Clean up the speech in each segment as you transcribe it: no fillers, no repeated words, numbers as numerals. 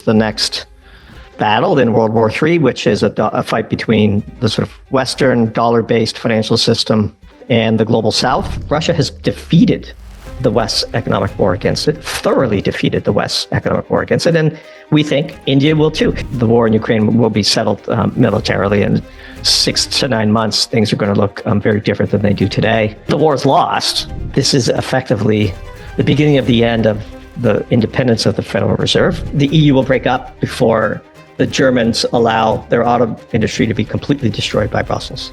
the next battle in World War III, which is a fight between the sort of Western dollar-based financial system and the global South. Russia has defeated the West's economic war against it, thoroughly defeated the West's economic war against it. And we think India will too. The war in Ukraine will be settled militarily in 6 to 9 months. Things are going to look very different than they do today. The war is lost. This is effectively the beginning of the end of the independence of the Federal Reserve. The EU will break up before the Germans allow their auto industry to be completely destroyed by Brussels.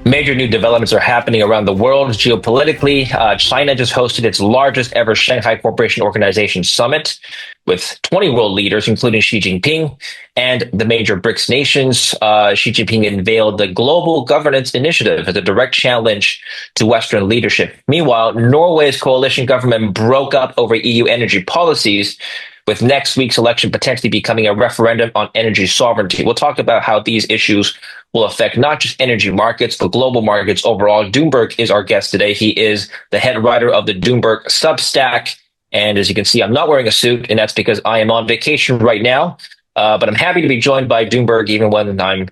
Major new developments are happening around the world geopolitically. China just hosted its largest ever Shanghai Cooperation Organization summit with 20 world leaders, including Xi Jinping and the major BRICS nations. Xi Jinping unveiled the Global Governance Initiative as a direct challenge to Western leadership. Meanwhile, Norway's coalition government broke up over EU energy policies, with next week's election potentially becoming a referendum on energy sovereignty. We'll talk about how these issues will affect not just energy markets, but global markets overall. Doomberg is our guest today. He is the head writer of the Doomberg Substack. And as you can see, I'm not wearing a suit, and that's because I am on vacation right now. But I'm happy to be joined by Doomberg, even when I'm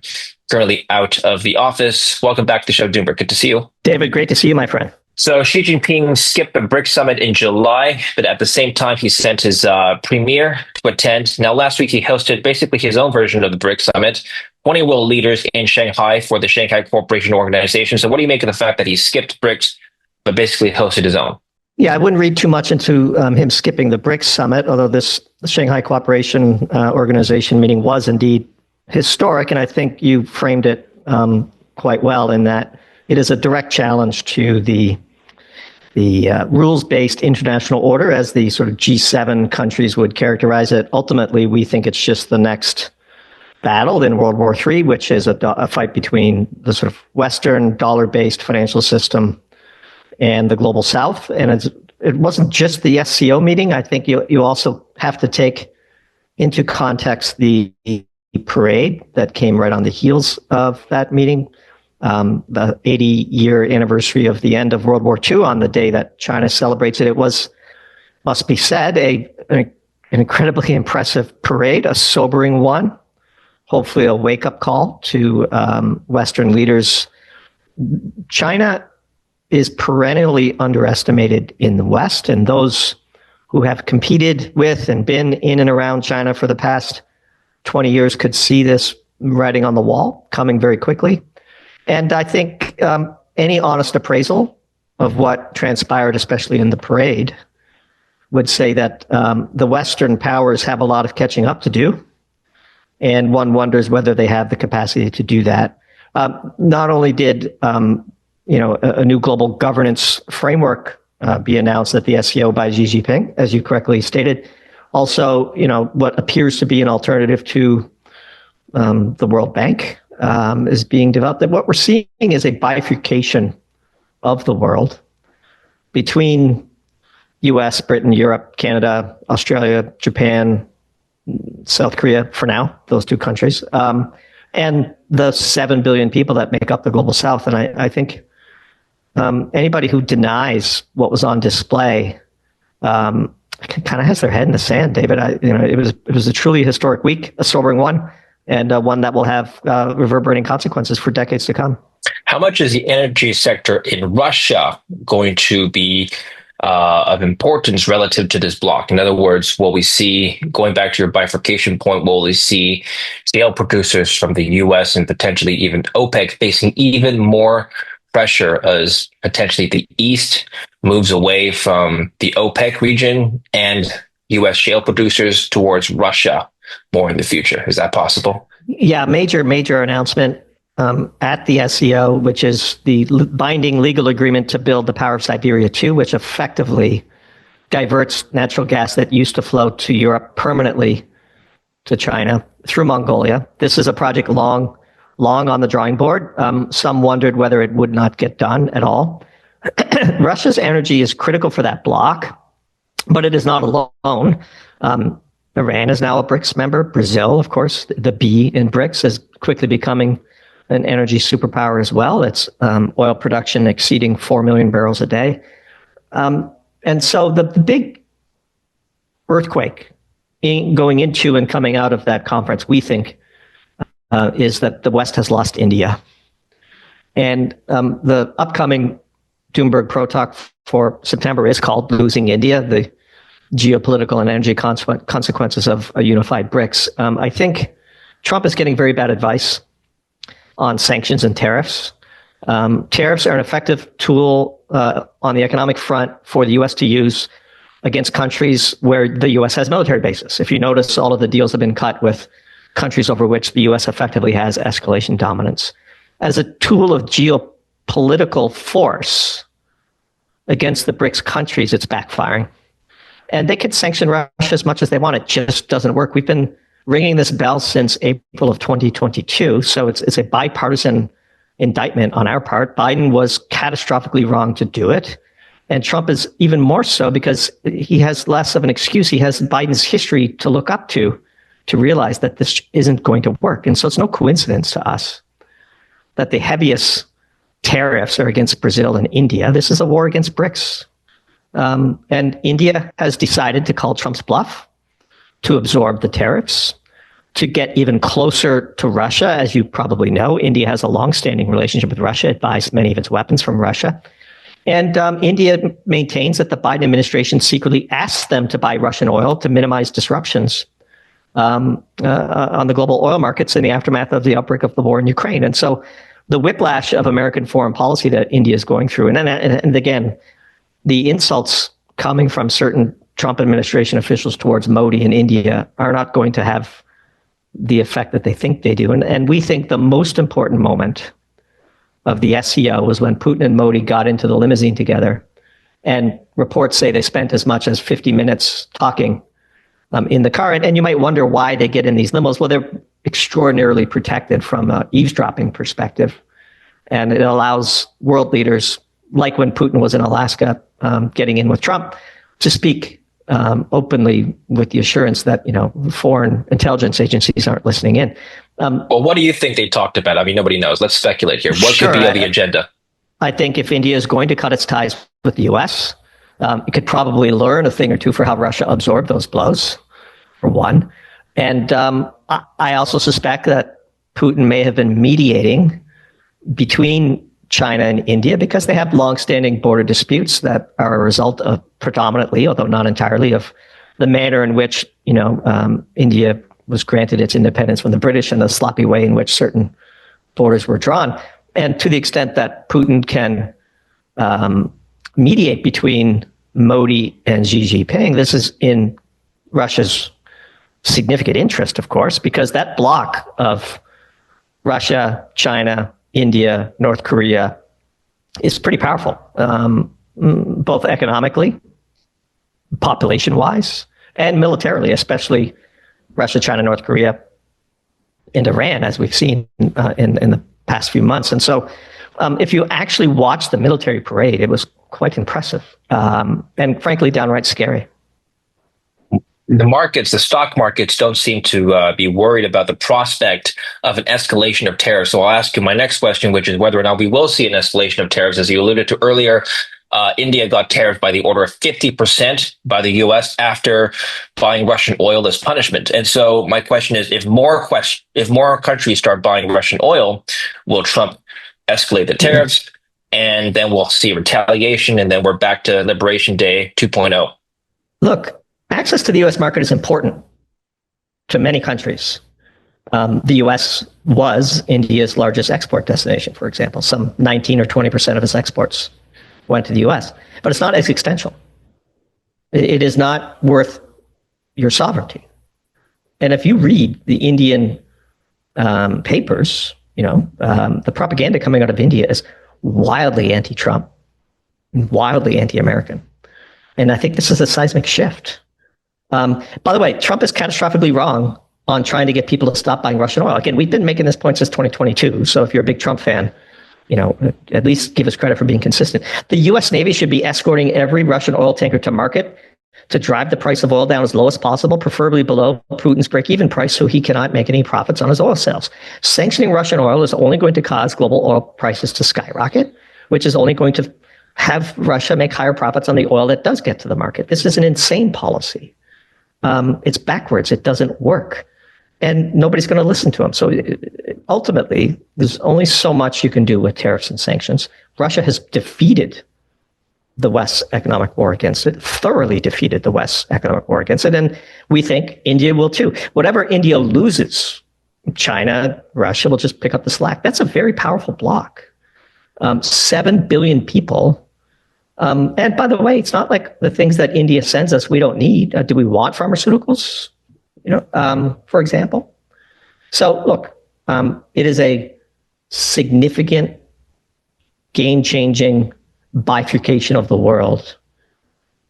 currently out of the office. Welcome back to the show, Doomberg. Good to see you. David, great to see you, my friend. So Xi Jinping skipped the BRICS summit in July, but at the same time, he sent his premier to attend. Now, last week, he hosted basically his own version of the BRICS summit, 20 world leaders in Shanghai for the Shanghai Cooperation Organization. So what do you make of the fact that he skipped BRICS, but basically hosted his own? Yeah, I wouldn't read too much into him skipping the BRICS summit, although this Shanghai Cooperation Organization meeting was indeed historic. And I think you framed it quite well in that it is a direct challenge to the rules-based international order, as the sort of G7 countries would characterize it. Ultimately, we think it's just the next battle in World War III, which is a fight between the sort of Western dollar-based financial system and the global South. And it wasn't just the SCO meeting. I think you also have to take into context the parade that came right on the heels of that meeting. The 80-year anniversary of the end of World War II, on the day that China celebrates it. It was, must be said, an incredibly impressive parade, a sobering one, hopefully a wake-up call to Western leaders. China is perennially underestimated in the West, and those who have competed with and been in and around China for the past 20 years could see this writing on the wall coming very quickly. And I think any honest appraisal of what transpired, especially in the parade, would say that the Western powers have a lot of catching up to do. And one wonders whether they have the capacity to do that. Not only did a new global governance framework be announced at the SCO by Xi Jinping, as you correctly stated, also, what appears to be an alternative to the World Bank is being developed. And what we're seeing is a bifurcation of the world between US, Britain, Europe, Canada, Australia, Japan, South Korea, for now, those two countries, and the 7 billion people that make up the global South. And I think anybody who denies what was on display kind of has their head in the sand, David. It was a truly historic week, a sobering one, and one that will have reverberating consequences for decades to come. How much is the energy sector in Russia going to be of importance relative to this bloc? In other words, will we see, going back to your bifurcation point, will we see shale producers from the US and potentially even OPEC facing even more pressure as potentially the East moves away from the OPEC region and US shale producers towards Russia more in the future? Is that possible? Yeah, major announcement at the SCO, which is the binding legal agreement to build the Power of Siberia 2, which effectively diverts natural gas that used to flow to Europe permanently to China through Mongolia. This is a project long on the drawing board. Some wondered whether it would not get done at all. Russia's energy is critical for that bloc, but it is not alone. Iran is now a BRICS member. Brazil, of course, the B in BRICS, is quickly becoming an energy superpower as well. It's oil production exceeding 4 million barrels a day. And so the big earthquake going into and coming out of that conference, we think, is that the West has lost India. And the upcoming Doomberg Pro Talk for September is called Losing India, the geopolitical and energy consequences of a unified BRICS. I think Trump is getting very bad advice on sanctions and tariffs. Tariffs are an effective tool on the economic front for the U.S. to use against countries where the U.S. has military bases. If you notice, all of the deals have been cut with countries over which the U.S. effectively has escalation dominance. As a tool of geopolitical force against the BRICS countries, it's backfiring. And they could sanction Russia as much as they want. It just doesn't work. We've been ringing this bell since April of 2022. So it's a bipartisan indictment on our part. Biden was catastrophically wrong to do it. And Trump is even more so because he has less of an excuse. He has Biden's history to look up to realize that this isn't going to work. And so it's no coincidence to us that the heaviest tariffs are against Brazil and India. This is a war against BRICS. And India has decided to call Trump's bluff, to absorb the tariffs, to get even closer to Russia. As you probably know, India has a longstanding relationship with Russia. It buys many of its weapons from Russia. And India maintains that the Biden administration secretly asked them to buy Russian oil to minimize disruptions on the global oil markets in the aftermath of the outbreak of the war in Ukraine. And so the whiplash of American foreign policy that India is going through, and again, the insults coming from certain Trump administration officials towards Modi in India are not going to have the effect that they think they do. And we think the most important moment of the SCO was when Putin and Modi got into the limousine together. And reports say they spent as much as 50 minutes talking in the car. And you might wonder why they get in these limos. Well, they're extraordinarily protected from an eavesdropping perspective. And it allows world leaders, like when Putin was in Alaska, getting in with Trump, to speak openly with the assurance that, foreign intelligence agencies aren't listening in. Well, what do you think they talked about? I mean, nobody knows. Let's speculate here. What could be on the agenda? I think if India is going to cut its ties with the U.S., it could probably learn a thing or two for how Russia absorbed those blows, for one. And I also suspect that Putin may have been mediating between China and India because they have longstanding border disputes that are a result of predominantly, although not entirely, of the manner in which, India was granted its independence from the British and the sloppy way in which certain borders were drawn. And to the extent that Putin can mediate between Modi and Xi Jinping, this is in Russia's significant interest, of course, because that bloc of Russia, China, India, North Korea is pretty powerful, both economically, population-wise, and militarily, especially Russia, China, North Korea, and Iran, as we've seen in the past few months. And so if you actually watch the military parade, it was quite impressive and frankly, downright scary. The stock markets don't seem to be worried about the prospect of an escalation of tariffs. So I'll ask you my next question, which is whether or not we will see an escalation of tariffs. As you alluded to earlier, India got tariffed by the order of 50% by the U.S. after buying Russian oil as punishment. And so my question is, if more countries start buying Russian oil, will Trump escalate the tariffs? And then we'll see retaliation, and then we're back to Liberation Day 2.0. Look, access to the U.S. market is important to many countries. The U.S. was India's largest export destination, for example. Some 19 or 20% of its exports went to the U.S. But it's not existential. It is not worth your sovereignty. And if you read the Indian papers, the propaganda coming out of India is wildly anti-Trump, wildly anti-American. And I think this is a seismic shift. By the way, Trump is catastrophically wrong on trying to get people to stop buying Russian oil. Again, we've been making this point since 2022. So if you're a big Trump fan, at least give us credit for being consistent. The U.S. Navy should be escorting every Russian oil tanker to market to drive the price of oil down as low as possible, preferably below Putin's break-even price, so he cannot make any profits on his oil sales. Sanctioning Russian oil is only going to cause global oil prices to skyrocket, which is only going to have Russia make higher profits on the oil that does get to the market. This is an insane policy. it's backwards. It doesn't work. And nobody's going to listen to him. So ultimately, there's only so much you can do with tariffs and sanctions. Russia has defeated the West's economic war against it, thoroughly defeated the West's economic war against it. And we think India will too. Whatever India loses, China, Russia will just pick up the slack. That's a very powerful bloc. 7 billion people. And by the way, it's not like the things that India sends us we don't need. Do we want pharmaceuticals? For example. So look, it is a significant, game-changing bifurcation of the world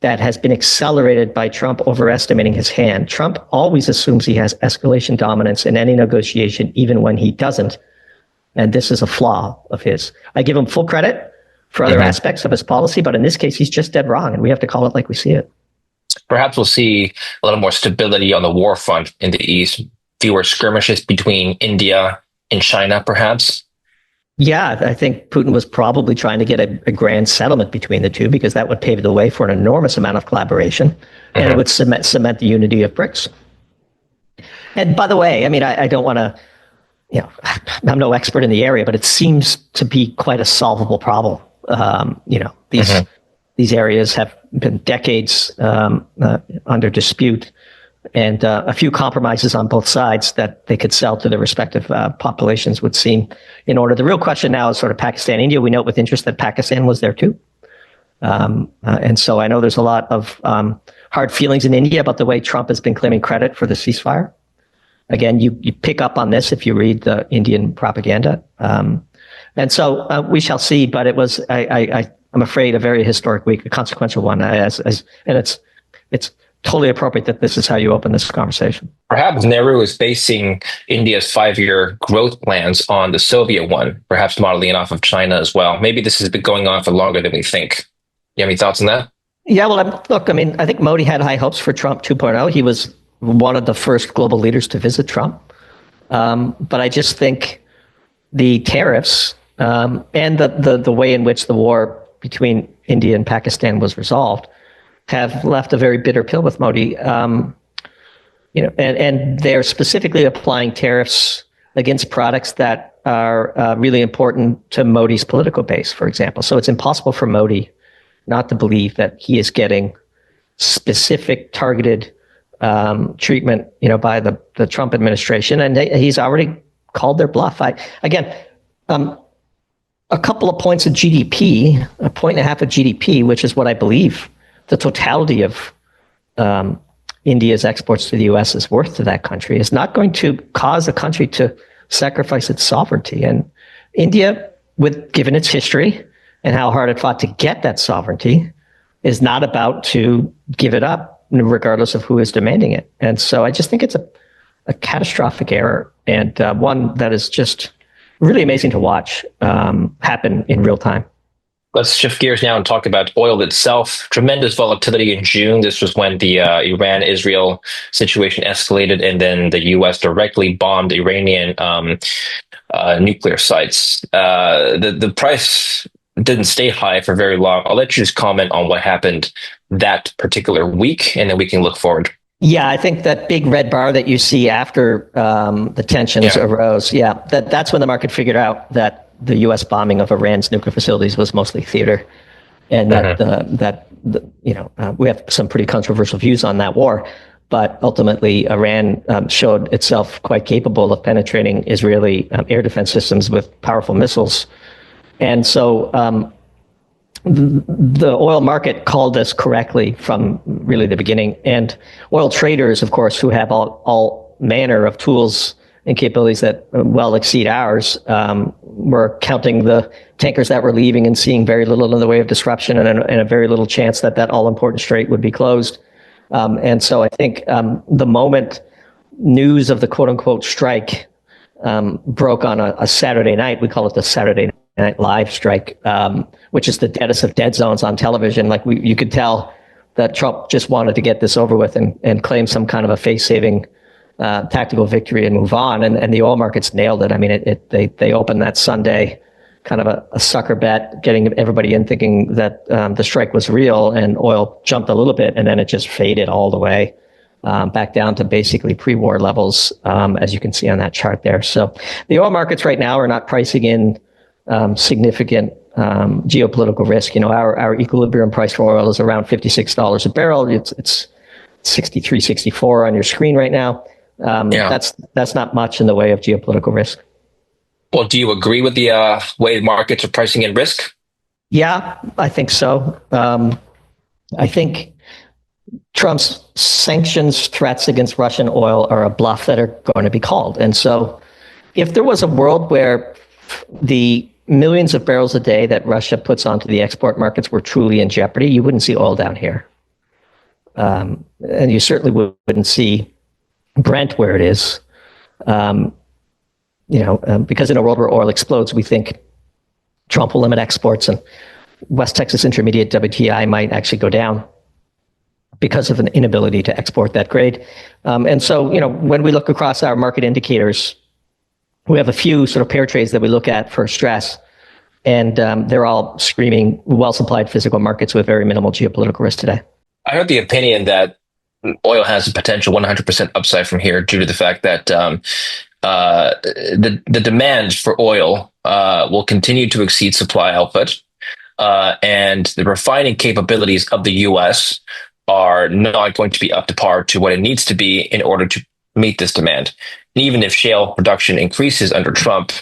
that has been accelerated by Trump overestimating his hand. Trump always assumes he has escalation dominance in any negotiation, even when he doesn't. And this is a flaw of his. I give him full credit for other aspects of his policy, but in this case, he's just dead wrong, and we have to call it like we see it. Perhaps we'll see a little more stability on the war front in the East, fewer skirmishes between India and China, perhaps. Yeah, I think Putin was probably trying to get a grand settlement between the two, because that would pave the way for an enormous amount of collaboration, and it would cement the unity of BRICS. And by the way, I mean, I don't want to, I'm no expert in the area, but it seems to be quite a solvable problem. These areas have been decades under dispute, and a few compromises on both sides that they could sell to their respective populations would seem in order. The real question now is sort of Pakistan, India. We note with interest that Pakistan was there too. And so I know there's a lot of hard feelings in India about the way Trump has been claiming credit for the ceasefire. Again, you pick up on this if you read the Indian propaganda. And so we shall see, but it was, I'm afraid, a very historic week, a consequential one, and it's totally appropriate that this is how you open this conversation. Perhaps Nehru is basing India's 5-year growth plans on the Soviet one, perhaps modeling it off of China as well. Maybe this has been going on for longer than we think. You have any thoughts on that? Yeah, well, I think Modi had high hopes for Trump 2.0. He was one of the first global leaders to visit Trump. But I just think the tariffs and the way in which the war between India and Pakistan was resolved have left a very bitter pill with Modi. And they're specifically applying tariffs against products that are really important to Modi's political base, for example. So it's impossible for Modi not to believe that he is getting specific targeted treatment, by the Trump administration, and he's already called their bluff. A couple of points of GDP, a point and a half of GDP, which is what I believe the totality of India's exports to the U.S. is worth to that country, is not going to cause a country to sacrifice its sovereignty. And India, given its history and how hard it fought to get that sovereignty, is not about to give it up, regardless of who is demanding it. And so I just think it's a catastrophic error, and one that is just really amazing to watch happen in real time. Let's shift gears now and talk about oil itself. Tremendous volatility in June. This was when the Iran-Israel situation escalated, and then the U.S. directly bombed Iranian nuclear sites. The price didn't stay high for very long. I'll let you just comment on what happened that particular week, and then we can look forward. Yeah, I think that big red bar that you see after the tensions arose, that's when the market figured out that the U.S. bombing of Iran's nuclear facilities was mostly theater, and that we have some pretty controversial views on that war. But ultimately, Iran showed itself quite capable of penetrating Israeli air defense systems with powerful missiles. And so the oil market called this correctly from really the beginning. And oil traders, of course, who have all manner of tools and capabilities that well exceed ours, were counting the tankers that were leaving and seeing very little in the way of disruption and a very little chance that all-important strait would be closed. And so I think the moment news of the quote-unquote strike broke on a Saturday night, we call it the Saturday Night Live strike, which is the deadest of dead zones on television. Like you could tell that Trump just wanted to get this over with and claim some kind of a face-saving tactical victory and move on. And the oil markets nailed it. I mean, they opened that Sunday kind of a sucker bet, getting everybody in thinking that the strike was real, and oil jumped a little bit, and then it just faded all the way. back down to basically pre-war levels, as you can see on that chart there. So the oil markets right now are not pricing in significant geopolitical risk. Our equilibrium price for oil is around $56 a barrel. It's 63, 64 on your screen right now. That's not much in the way of geopolitical risk. Well, do you agree with the way markets are pricing in risk? Yeah, I think so. I think Trump's sanctions threats against Russian oil are a bluff that are going to be called. And so if there was a world where the millions of barrels a day that Russia puts onto the export markets were truly in jeopardy, you wouldn't see oil down here. And you certainly wouldn't see Brent where it is. Because in a world where oil explodes, we think Trump will limit exports and West Texas Intermediate WTI might actually go down because of an inability to export that grade. And so, when we look across our market indicators, we have a few sort of pair trades that we look at for stress, and they're all screaming well-supplied physical markets with very minimal geopolitical risk today. I heard the opinion that oil has a potential 100% upside from here due to the fact that the demand for oil will continue to exceed supply output, and the refining capabilities of the U.S. are not going to be up to par to what it needs to be in order to meet this demand. And even if shale production increases under Trump,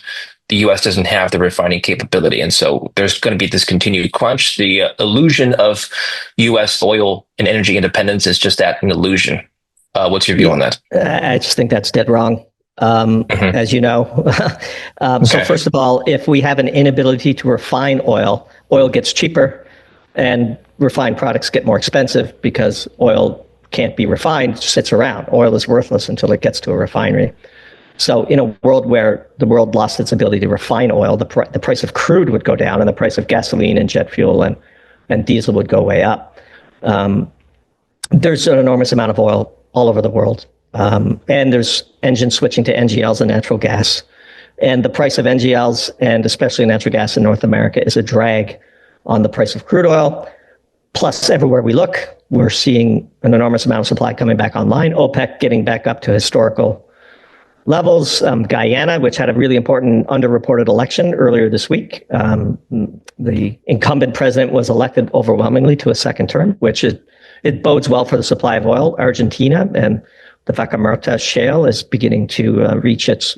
the U.S. doesn't have the refining capability. And so there's going to be this continued crunch. The illusion of U.S. oil and energy independence is just that, an illusion. What's your view on that? I just think that's dead wrong. As you know. So first of all, if we have an inability to refine oil, oil gets cheaper and refined products get more expensive because oil can't be refined, sits around. Oil is worthless until it gets to a refinery. So in a world where the world lost its ability to refine oil, the price of crude would go down and the price of gasoline and jet fuel and diesel would go way up. There's an enormous amount of oil all over the world. And there's engines switching to NGLs and natural gas. And the price of NGLs and especially natural gas in North America is a drag on the price of crude oil. Plus, everywhere we look, we're seeing an enormous amount of supply coming back online. OPEC getting back up to historical levels. Guyana, which had a really important underreported election earlier this week. The incumbent president was elected overwhelmingly to a second term, which it bodes well for the supply of oil. Argentina and the Vaca Muerta shale is beginning to reach its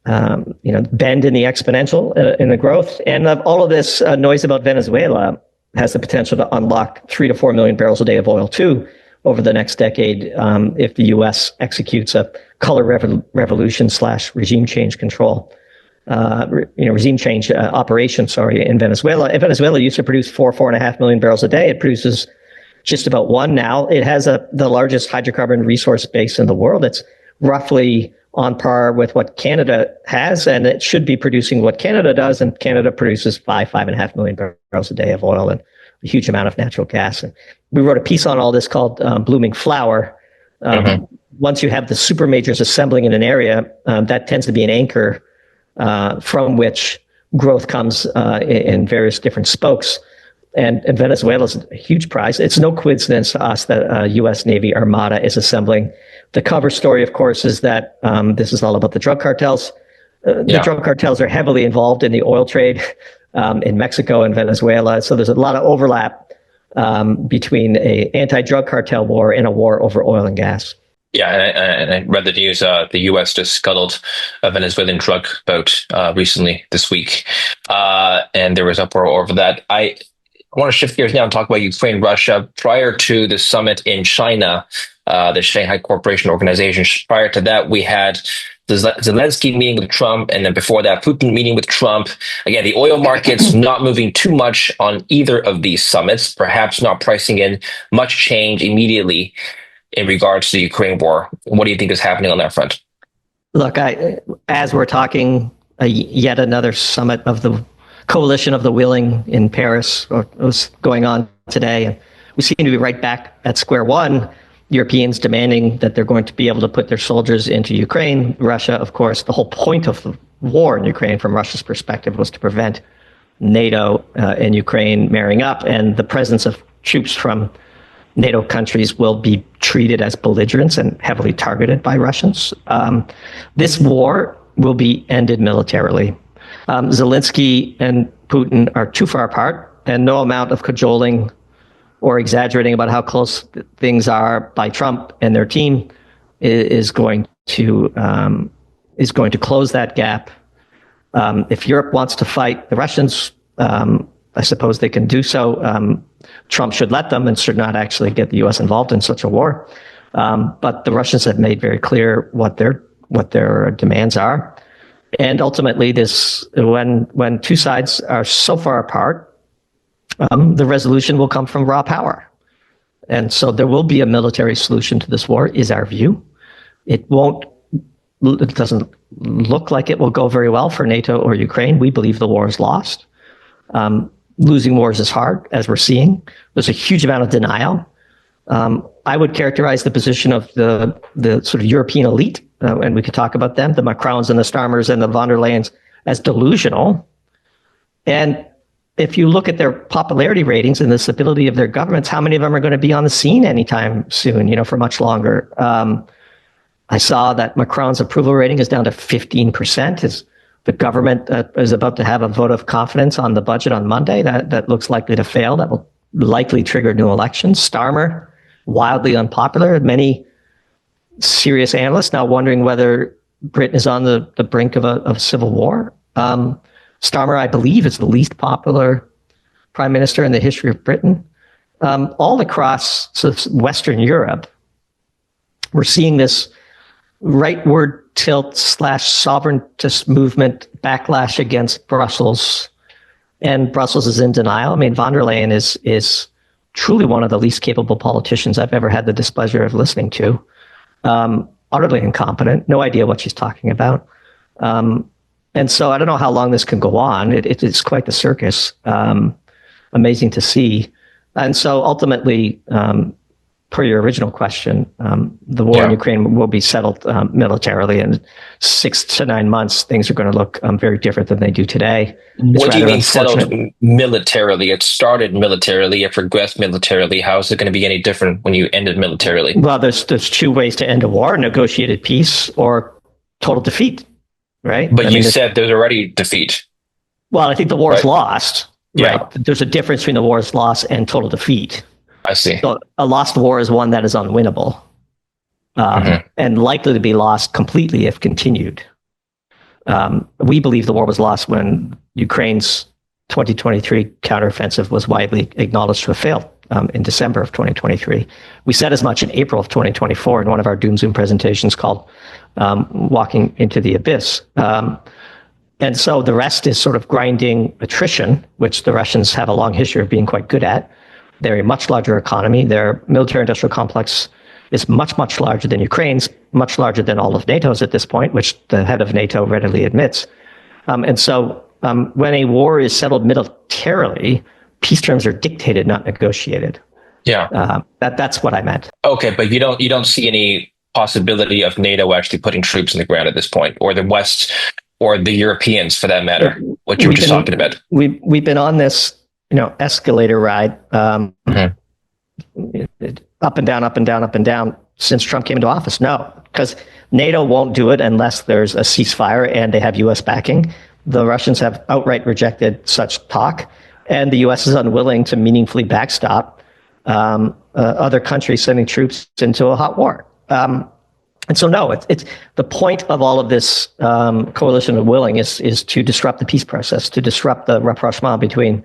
bend in the exponential in the growth. And all of this noise about Venezuela has the potential to unlock 3 to 4 million barrels a day of oil too over the next decade if the U.S. executes a color revolution / regime change control, regime change operation. In Venezuela. If Venezuela used to produce 4.5 million barrels a day, it produces just about 1 now. It has the largest hydrocarbon resource base in the world. It's roughly on par with what Canada has, and it should be producing what Canada does. And Canada produces 5.5 million barrels a day of oil and a huge amount of natural gas. And we wrote a piece on all this called Blooming Flower. Once you have the super majors assembling in an area, that tends to be an anchor from which growth comes in various different spokes. And Venezuela is a huge prize. It's no coincidence to us that a U.S. Navy Armada is assembling. The cover story, of course, is that this is all about the drug cartels. The drug cartels are heavily involved in the oil trade in Mexico and Venezuela. So there's a lot of overlap between an anti-drug cartel war and a war over oil and gas. Yeah, and I read the news. The U.S. just scuttled a Venezuelan drug boat recently this week, and there was uproar over that. I want to shift gears now and talk about Ukraine, Russia. Prior to the summit in China, the Shanghai Cooperation Organization, prior to that, we had the Zelensky meeting with Trump, and then before that, Putin meeting with Trump. Again, the oil markets not moving too much on either of these summits, perhaps not pricing in much change immediately in regards to the Ukraine war. What do you think is happening on that front? Look, as we're talking, yet another summit of the Coalition of the Willing in Paris was going on today. And we seem to be right back at square one. Europeans demanding that they're going to be able to put their soldiers into Ukraine. Russia, of course, the whole point of the war in Ukraine from Russia's perspective was to prevent NATO and Ukraine marrying up, and the presence of troops from NATO countries will be treated as belligerents and heavily targeted by Russians. This war will be ended militarily. Zelensky and Putin are too far apart, and no amount of cajoling or exaggerating about how close things are by Trump and their team is going to close that gap. If Europe wants to fight the Russians, I suppose they can do so. Trump should let them and should not actually get the U.S. involved in such a war. But the Russians have made very clear what their demands are. And ultimately, when two sides are so far apart, the resolution will come from raw power. And so there will be a military solution to this war, is our view. It doesn't look like it will go very well for NATO or Ukraine. We believe the war is lost. Losing wars is hard, as we're seeing. There's a huge amount of denial. I would characterize the position of the sort of European elite, and we could talk about them, the Macrons and the Starmers and the von der Leyens, as delusional. And if you look at their popularity ratings and the stability of their governments, how many of them are going to be on the scene anytime soon, for much longer? I saw that Macron's approval rating is down to 15%. The government is about to have a vote of confidence on the budget on Monday. That looks likely to fail. That will likely trigger new elections. Starmer, wildly unpopular. Many serious analysts now wondering whether Britain is on the brink of a civil war. Starmer, I believe, is the least popular prime minister in the history of Britain. All across Western Europe, we're seeing this rightward tilt / sovereigntist movement backlash against Brussels, and Brussels is in denial. I mean, von der Leyen is truly one of the least capable politicians I've ever had the displeasure of listening to. Utterly incompetent, no idea what she's talking about. And so I don't know how long this can go on. It's quite the circus. Amazing to see. And so ultimately, per your original question, the war in Ukraine will be settled militarily. In 6 to 9 months, things are going to look very different than they do today. What do you mean settled militarily? It started militarily, it progressed militarily. How is it going to be any different when you end it militarily? Well, there's two ways to end a war: negotiated peace or total defeat. Right? But you said there's already defeat. Well, I think the war is lost. Yeah. Right? There's a difference between the war's loss and total defeat. I see. So a lost war is one that is unwinnable and likely to be lost completely if continued. We believe the war was lost when Ukraine's 2023 counteroffensive was widely acknowledged to have failed in December of 2023. We said as much in April of 2024 in one of our Doom Zoom presentations called Walking into the Abyss. And so the rest is sort of grinding attrition, which the Russians have a long history of being quite good at. They're a much larger economy. Their military-industrial complex is much, much larger than Ukraine's, much larger than all of NATO's at this point, which the head of NATO readily admits. And so when a war is settled militarily, peace terms are dictated, not negotiated. Yeah, that's what I meant. Okay, but you don't see any possibility of NATO actually putting troops in the ground at this point, or the West, or the Europeans, for that matter. What you were just talking about. We've been on this, escalator ride, up and down, up and down, up and down since Trump came into office. No, because NATO won't do it unless there's a ceasefire and they have U.S. backing. The Russians have outright rejected such talk, and the U.S. is unwilling to meaningfully backstop other countries sending troops into a hot war. And so, no, it's the point of all of this coalition of willing is to disrupt the peace process, to disrupt the rapprochement between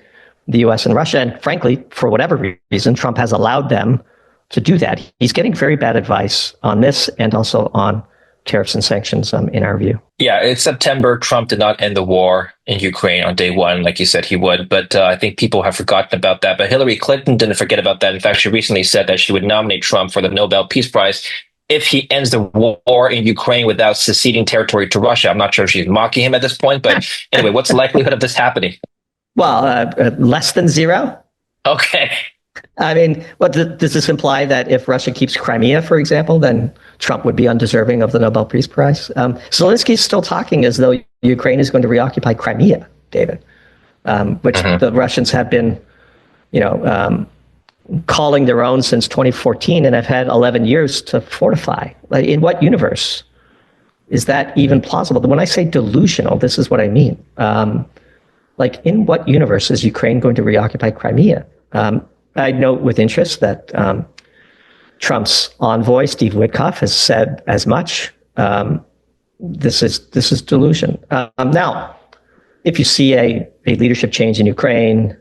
the U.S. and Russia. And frankly, for whatever reason, Trump has allowed them to do that. He's getting very bad advice on this and also on tariffs and sanctions, in our view. Yeah, it's September. Trump did not end the war in Ukraine on day one, like you said he would. But I think people have forgotten about that. But Hillary Clinton didn't forget about that. In fact, she recently said that she would nominate Trump for the Nobel Peace Prize if he ends the war in Ukraine without seceding territory to Russia. I'm not sure if she's mocking him at this point. But anyway, what's the likelihood of this happening? Well, less than zero. Okay. I mean, does this imply that if Russia keeps Crimea, for example, then Trump would be undeserving of the Nobel Peace Prize? Zelensky is still talking as though Ukraine is going to reoccupy Crimea, David, which the Russians have been, calling their own since 2014 and have had 11 years to fortify. Like, in what universe is that even plausible? When I say delusional, this is what I mean. Like, in what universe is Ukraine going to reoccupy Crimea? I note with interest that Trump's envoy, Steve Witkoff, has said as much. This is delusion. Now, if you see a leadership change in Ukraine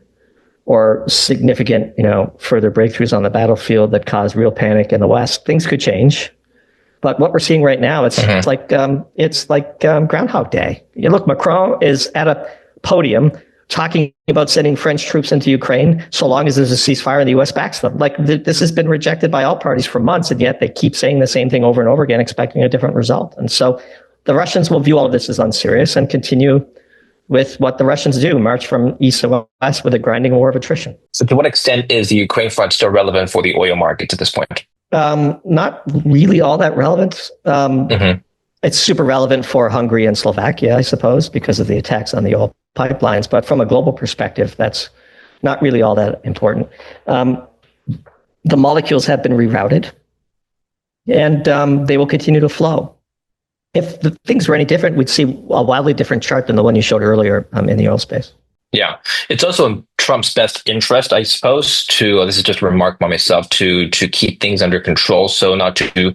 or significant, further breakthroughs on the battlefield that cause real panic in the West, things could change. But what we're seeing right now, it's like Groundhog Day. Look, Macron is at a podium talking about sending French troops into Ukraine so long as there's a ceasefire and the U.S. backs them. Like, this has been rejected by all parties for months, and yet they keep saying the same thing over and over again, expecting a different result. And so the Russians will view all of this as unserious and continue with what the Russians do, march from east to west with a grinding war of attrition. So to what extent is the Ukraine front still relevant for the oil markets at this point? Not really all that relevant. It's super relevant for Hungary and Slovakia, I suppose, because of the attacks on the oil pipelines. But from a global perspective, that's not really all that important. The molecules have been rerouted, and they will continue to flow. If the things were any different, we'd see a wildly different chart than the one you showed earlier in the oil space. Yeah. It's also in Trump's best interest, I suppose, this is just a remark by myself, to keep things under control, so not to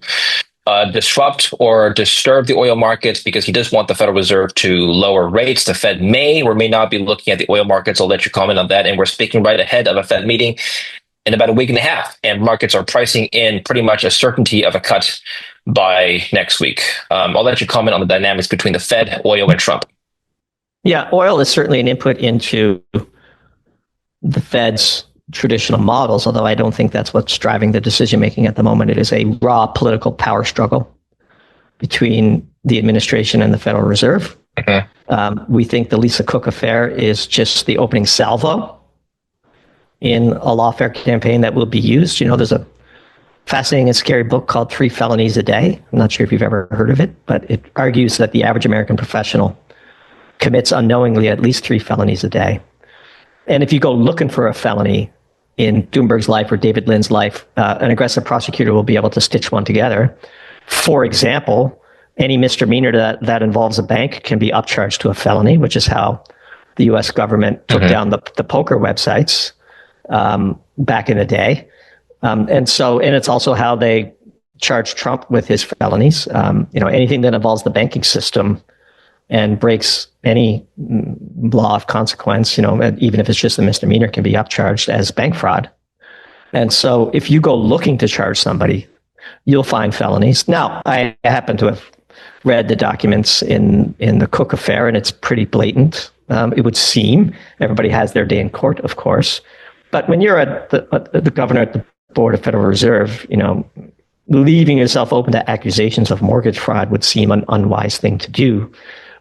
disrupt or disturb the oil markets, because he does want the Federal Reserve to lower rates. The Fed may or may not be looking at the oil markets. I'll let you comment on that. And we're speaking right ahead of a Fed meeting in about a week and a half, and markets are pricing in pretty much a certainty of a cut by next week. I'll let you comment on the dynamics between the Fed, oil, and Trump. Yeah, oil is certainly an input into the Fed's traditional models, although I don't think that's what's driving the decision-making at the moment. It is a raw political power struggle between the administration and the Federal Reserve. We think the Lisa Cook affair is just the opening salvo in a lawfare campaign that will be used. There's a fascinating and scary book called 3 Felonies a Day. I'm not sure if you've ever heard of it, but it argues that the average American professional commits unknowingly at least 3 felonies a day. And if you go looking for a felony in Doomberg's life or David Lynn's life, an aggressive prosecutor will be able to stitch one together. For example, any misdemeanor that involves a bank can be upcharged to a felony, which is how the U.S. government took down the poker websites back in the day. And it's also how they charge Trump with his felonies. Anything that involves the banking system and breaks any law of consequence, even if it's just a misdemeanor, can be upcharged as bank fraud. And so if you go looking to charge somebody, you'll find felonies. Now, I happen to have read the documents in the Cook affair, and it's pretty blatant. It would seem everybody has their day in court, of course. But when you're the governor at the Board of Federal Reserve, leaving yourself open to accusations of mortgage fraud would seem an unwise thing to do.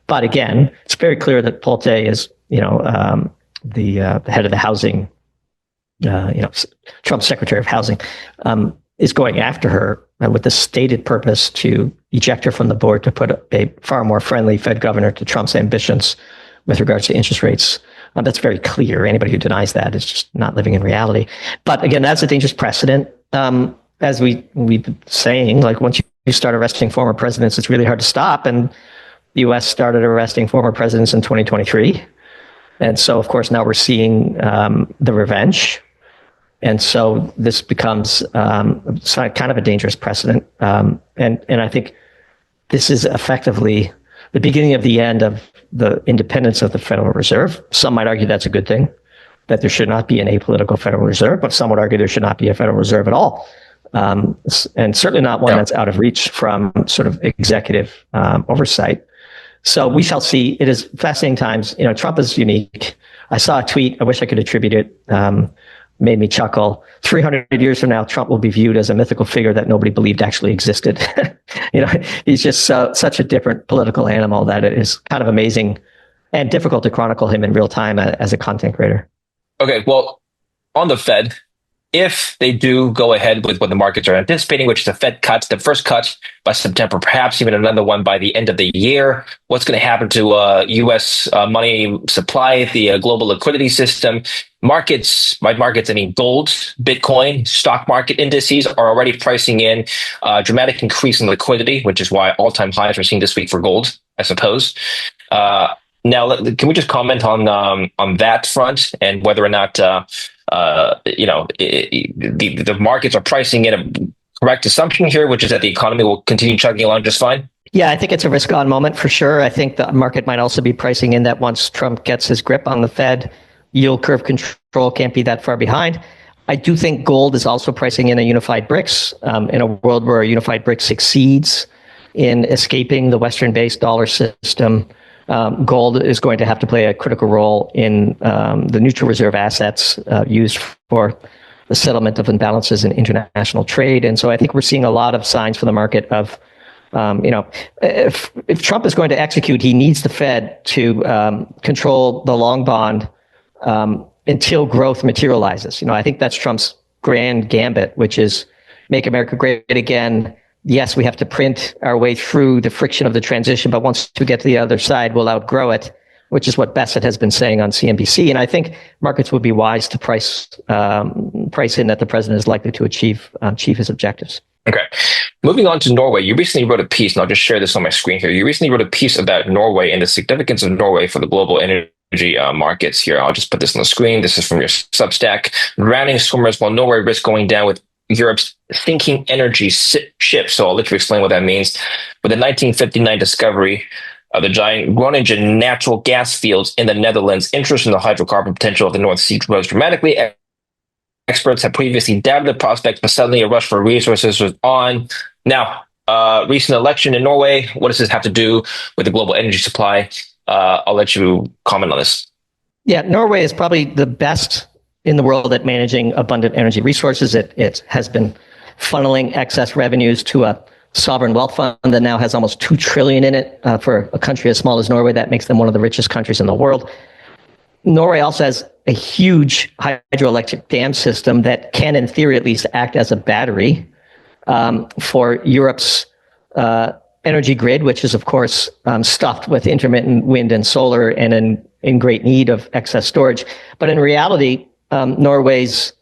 But again, it's very clear that Polte is, the head of the housing, Trump's Secretary of Housing, is going after her with the stated purpose to eject her from the board to put a far more friendly Fed governor to Trump's ambitions with regards to interest rates. That's very clear. Anybody who denies that is just not living in reality. But again, that's a dangerous precedent. As we've been saying, like, once you start arresting former presidents, it's really hard to stop. And the U.S. started arresting former presidents in 2023. And so, of course, now we're seeing the revenge. And so this becomes kind of a dangerous precedent. And I think this is effectively the beginning of the end of the independence of the Federal Reserve. Some might argue that's a good thing, that there should not be an apolitical Federal Reserve, but some would argue there should not be a Federal Reserve at all. And certainly not one that's out of reach from sort of executive oversight. So we shall see. It is fascinating times. Trump is unique. I saw a tweet, I wish I could attribute it, made me chuckle. 300 years from now, Trump will be viewed as a mythical figure that nobody believed actually existed. He's just such a different political animal that it is kind of amazing and difficult to chronicle him in real time as a content creator. Okay, well, on the Fed, if they do go ahead with what the markets are anticipating, which is the Fed cuts, the first cut by September, perhaps even another one by the end of the year, what's going to happen to U.S. Money supply, the global liquidity system? Markets, by markets, I mean gold, Bitcoin, stock market indices are already pricing in a dramatic increase in liquidity, which is why all-time highs we're seeing this week for gold, I suppose. Now, can we just comment on that front and whether or not the markets are pricing in a correct assumption here, which is that the economy will continue chugging along just fine? Yeah, I think it's a risk-on moment for sure. I think the market might also be pricing in that once Trump gets his grip on the Fed, yield curve control can't be that far behind. I do think gold is also pricing in a unified BRICS in a world where a unified BRICS succeeds in escaping the Western-based dollar system. Gold is going to have to play a critical role in the neutral reserve assets used for the settlement of imbalances in international trade. And so I think we're seeing a lot of signs for the market of, if Trump is going to execute, he needs the Fed to control the long bond until growth materializes. I think that's Trump's grand gambit, which is make America great again. Yes, we have to print our way through the friction of the transition, but once we get to the other side, we'll outgrow it, which is what Bassett has been saying on CNBC. And I think markets would be wise to price in that the president is likely to achieve his objectives. Okay. Moving on to Norway, you recently wrote a piece, and I'll just share this on my screen here. You recently wrote a piece about Norway and the significance of Norway for the global energy markets here. I'll just put this on the screen. This is from your Substack. Drowning swimmers while Norway risks going down with Europe's sinking energy ship. So I'll let you explain what that means. With the 1959 discovery of the giant Groningen natural gas fields in the Netherlands, interest in the hydrocarbon potential of the North Sea rose dramatically. Experts had previously doubted the prospect, but suddenly a rush for resources was on. Now, recent election in Norway, what does this have to do with the global energy supply? I'll let you comment on this. Yeah, Norway is probably the best in the world at managing abundant energy resources. It has been funneling excess revenues to a sovereign wealth fund that now has almost $2 trillion in it. For a country as small as Norway, that makes them one of the richest countries in the world. Norway also has a huge hydroelectric dam system that can, in theory at least, act as a battery for Europe's energy grid, which is, of course, stuffed with intermittent wind and solar and in great need of excess storage. But in reality, Norway's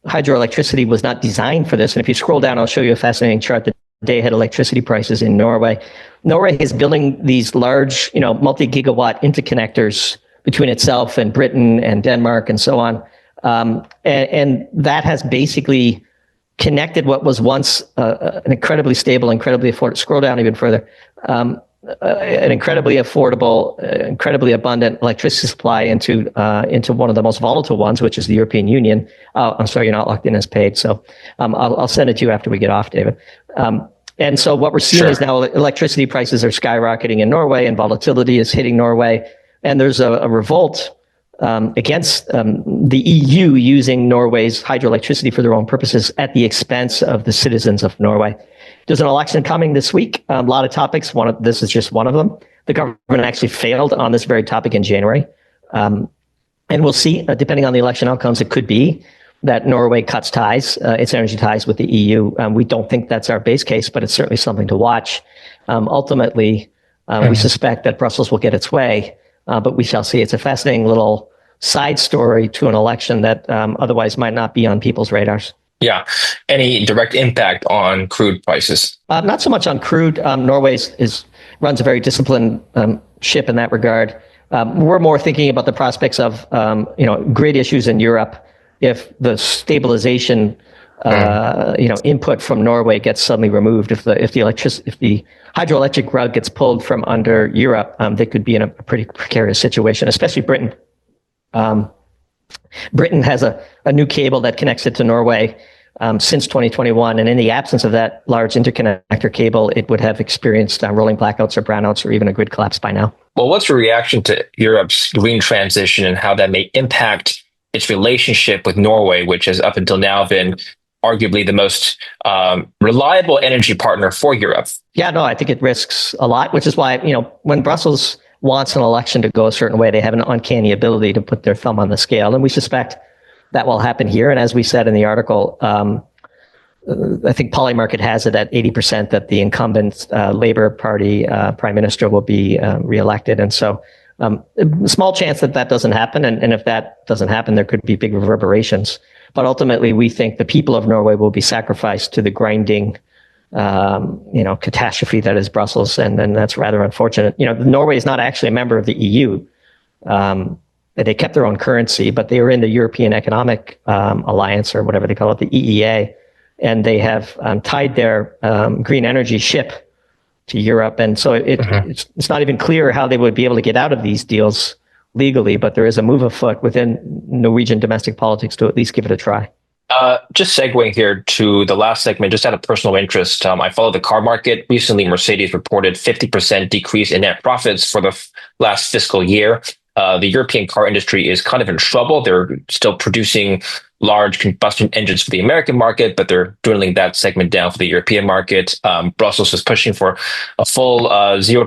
hydroelectricity was not designed for this. And if you scroll down, I'll show you a fascinating chart. The day-ahead electricity prices in Norway. Norway is building these large, multi-gigawatt interconnectors between itself and Britain and Denmark and so on. And that has basically connected what was once an incredibly stable, incredibly affordable, scroll down even further, an incredibly affordable, incredibly abundant electricity supply into one of the most volatile ones, which is the European Union. I'm sorry, you're not locked in as paid. So I'll send it to you after we get off, David. And so what we're seeing is now electricity prices are skyrocketing in Norway and volatility is hitting Norway. And there's a revolt against the EU using Norway's hydroelectricity for their own purposes at the expense of the citizens of Norway. There's an election coming this week. A lot of topics. This is just one of them. The government actually failed on this very topic in January. And we'll see, depending on the election outcomes, it could be that Norway cuts ties, its energy ties with the EU. We don't think that's our base case, but it's certainly something to watch. Ultimately, we suspect that Brussels will get its way, but we shall see. It's a fascinating little side story to an election that otherwise might not be on people's radars. Yeah. Any direct impact on crude prices? Not so much on crude. Norway runs a very disciplined ship in that regard. We're more thinking about the prospects of grid issues in Europe if the stabilization input from Norway gets suddenly removed. If the hydroelectric rug gets pulled from under Europe, they could be in a pretty precarious situation, especially Britain. Britain has a new cable that connects it to Norway since 2021. And in the absence of that large interconnector cable, it would have experienced rolling blackouts or brownouts or even a grid collapse by now. Well, what's your reaction to Europe's green transition and how that may impact its relationship with Norway, which has up until now been arguably the most reliable energy partner for Europe? Yeah, no, I think it risks a lot, which is why, when Brussels wants an election to go a certain way, they have an uncanny ability to put their thumb on the scale. And we suspect that will happen here. And as we said in the article, I think Polymarket has it at 80% that the incumbent Labour Party prime minister will be reelected. And so small chance that that doesn't happen. And if that doesn't happen, there could be big reverberations. But ultimately, we think the people of Norway will be sacrificed to the grinding catastrophe that is Brussels. And that's rather unfortunate. Norway is not actually a member of the EU. They kept their own currency, but they were in the European Economic Alliance, or whatever they call it, the EEA. And they have tied their green energy ship to Europe. And so it's not even clear how they would be able to get out of these deals legally, but there is a move afoot within Norwegian domestic politics to at least give it a try. Just segueing here to the last segment, just out of personal interest, I follow the car market. Recently, Mercedes reported 50% decrease in net profits for the last fiscal year. The European car industry is kind of in trouble. They're still producing large combustion engines for the American market, but they're dwindling that segment down for the European market. Brussels is pushing for a full zero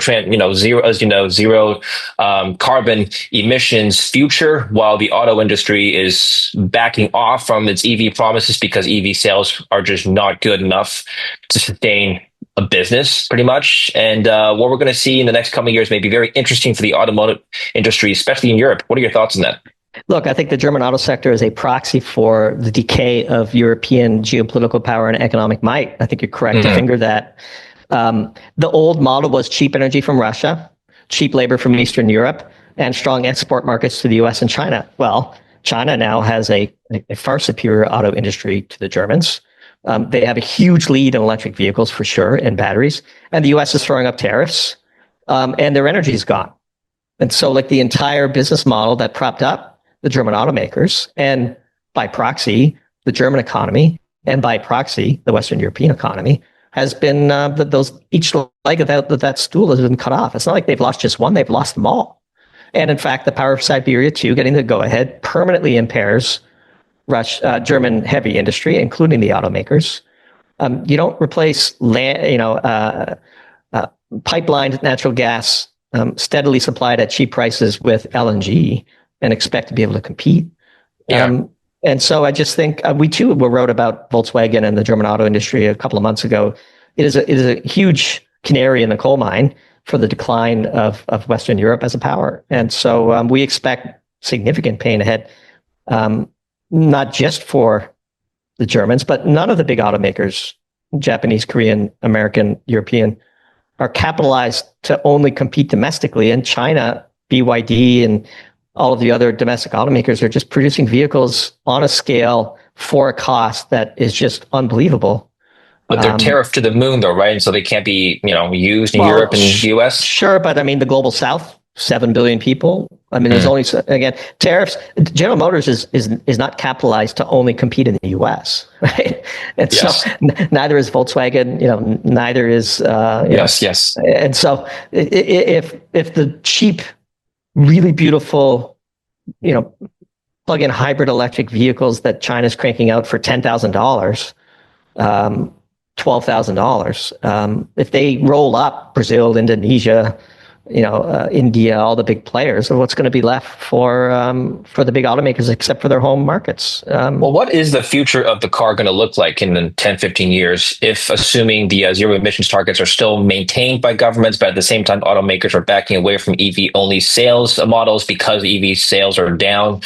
carbon emissions future, while the auto industry is backing off from its EV promises because EV sales are just not good enough to sustain a business, pretty much. And what we're going to see in the next coming years may be very interesting for the automotive industry, especially in Europe. What are your thoughts on that? Look, I think the German auto sector is a proxy for the decay of European geopolitical power and economic might. I think you're correct to finger that. The old model was cheap energy from Russia, cheap labor from Eastern Europe, and strong export markets to the US and China. Well, China now has a far superior auto industry to the Germans. They have a huge lead in electric vehicles, for sure, and batteries. And the US is throwing up tariffs, and their energy is gone. And so, like, the entire business model that propped up the German automakers, and by proxy, the German economy, and by proxy, the Western European economy, has been each leg of that stool has been cut off. It's not like they've lost just one, they've lost them all. And in fact, the power of Siberia 2 getting the go-ahead permanently impairs German heavy industry, including the automakers. You don't replace pipelined natural gas steadily supplied at cheap prices with LNG and expect to be able to compete. And so I just think we too wrote about Volkswagen and the German auto industry a couple of months ago. It is a huge canary in the coal mine for the decline of Western Europe as a power. And so we expect significant pain ahead, not just for the Germans, but none of the big automakers, Japanese, Korean, American, European, are capitalized to only compete domestically. And China, BYD, and all of the other domestic automakers are just producing vehicles on a scale for a cost that is just unbelievable. But they're tariffed to the moon, though, right? And so they can't be, used in Europe and the US. Sure, but I mean, the global South, 7 billion people. I mean, there's only, again, tariffs. General Motors is not capitalized to only compete in the US, right? And so neither is Volkswagen, neither is yes. And so if the cheap, really beautiful, plug-in hybrid electric vehicles that China's cranking out for $10,000, $12,000, if they roll up Brazil, Indonesia, India, all the big players, what's going to be left for the big automakers except for their home markets? Well, what is the future of the car going to look like in 10, 15 years, if assuming the zero emissions targets are still maintained by governments, but at the same time, automakers are backing away from EV-only sales models because EV sales are down?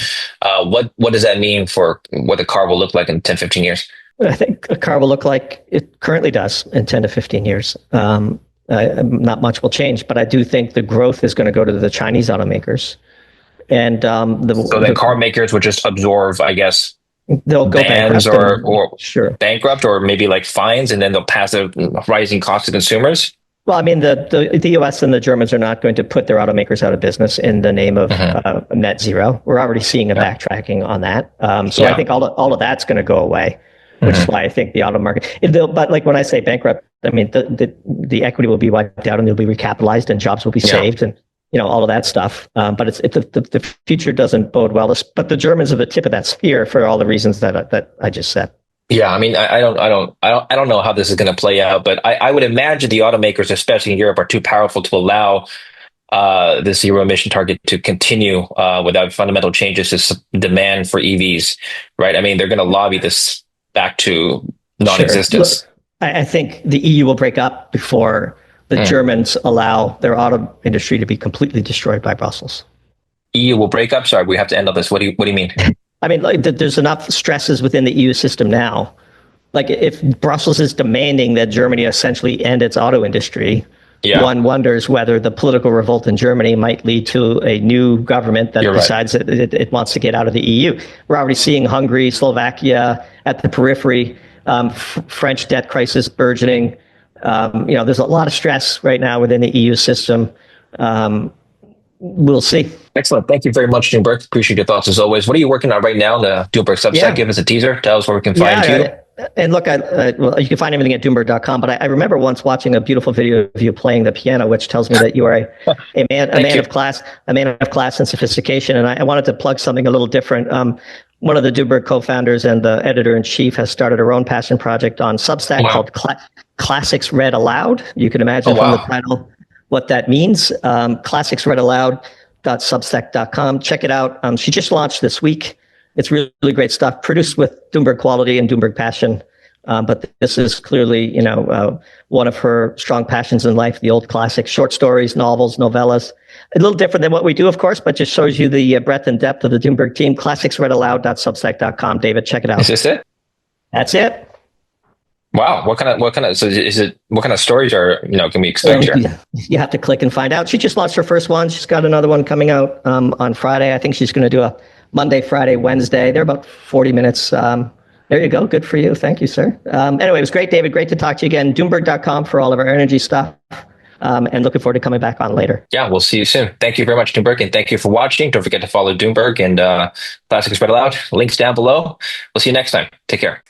What does that mean for what the car will look like in 10, 15 years? I think a car will look like it currently does in 10 to 15 years. Not much will change, but I do think the growth is going to go to the Chinese automakers. And the car makers would just absorb, I guess, they'll go bans bankrupt or sure. bankrupt, or maybe like fines, and then they'll pass the rising cost to consumers. Well, I mean, the US and the Germans are not going to put their automakers out of business in the name of net zero. We're already seeing a backtracking on that. So I think all of that's going to go away, which is why I think the auto market. But like when I say bankrupt, I mean the equity will be wiped out and they'll be recapitalized and jobs will be saved and all of that stuff. But the future doesn't bode well. But the Germans are the tip of that spear for all the reasons that I just said. Yeah, I mean, I don't know how this is going to play out, but I would imagine the automakers, especially in Europe, are too powerful to allow this zero emission target to continue without fundamental changes to demand for EVs, right? I mean, they're going to lobby this back to non-existence. Sure. Look, I think the EU will break up before the Germans allow their auto industry to be completely destroyed by Brussels. EU will break up? Sorry, we have to end on this. What do you mean? I mean, like, there's enough stresses within the EU system now. Like, if Brussels is demanding that Germany essentially end its auto industry, one wonders whether the political revolt in Germany might lead to a new government that decides that it wants to get out of the EU. We're already seeing Hungary, Slovakia at the periphery, French debt crisis burgeoning. There's a lot of stress right now within the EU system. We'll see. Excellent. Thank you very much, Doomberg. Appreciate your thoughts as always. What are you working on right now? The Doomberg Substack. Give us a teaser. Tell us where we can find you. And look, you can find everything at Doomberg.com. But I remember once watching a beautiful video of you playing the piano, which tells me that you are a man of class and sophistication. And I wanted to plug something a little different. One of the Doomberg co-founders and the editor-in-chief has started her own passion project on Substack called Classics Read Aloud. You can imagine from the title what that means. classicsreadaloud.substack.com. Check it out. She just launched this week. It's really, really great stuff, produced with Doomberg quality and Doomberg passion. But this is clearly, one of her strong passions in life, the old classics, short stories, novels, novellas. A little different than what we do, of course, but just shows you the breadth and depth of the Doomberg team. classicsreadaloud.substack.com. David, check it out. Is this it? That's it. Wow. What kind of stories can we expect here? You have to click and find out. She just launched her first one. She's got another one coming out on Friday. I think she's going to do a Monday, Friday, Wednesday. They're about 40 minutes. There you go. Good for you. Thank you, sir. Anyway, it was great, David. Great to talk to you again. Doomberg.com for all of our energy stuff. And looking forward to coming back on later. Yeah, we'll see you soon. Thank you very much, Doomberg, and thank you for watching. Don't forget to follow Doomberg and Classics Read Aloud. Links down below. We'll see you next time. Take care.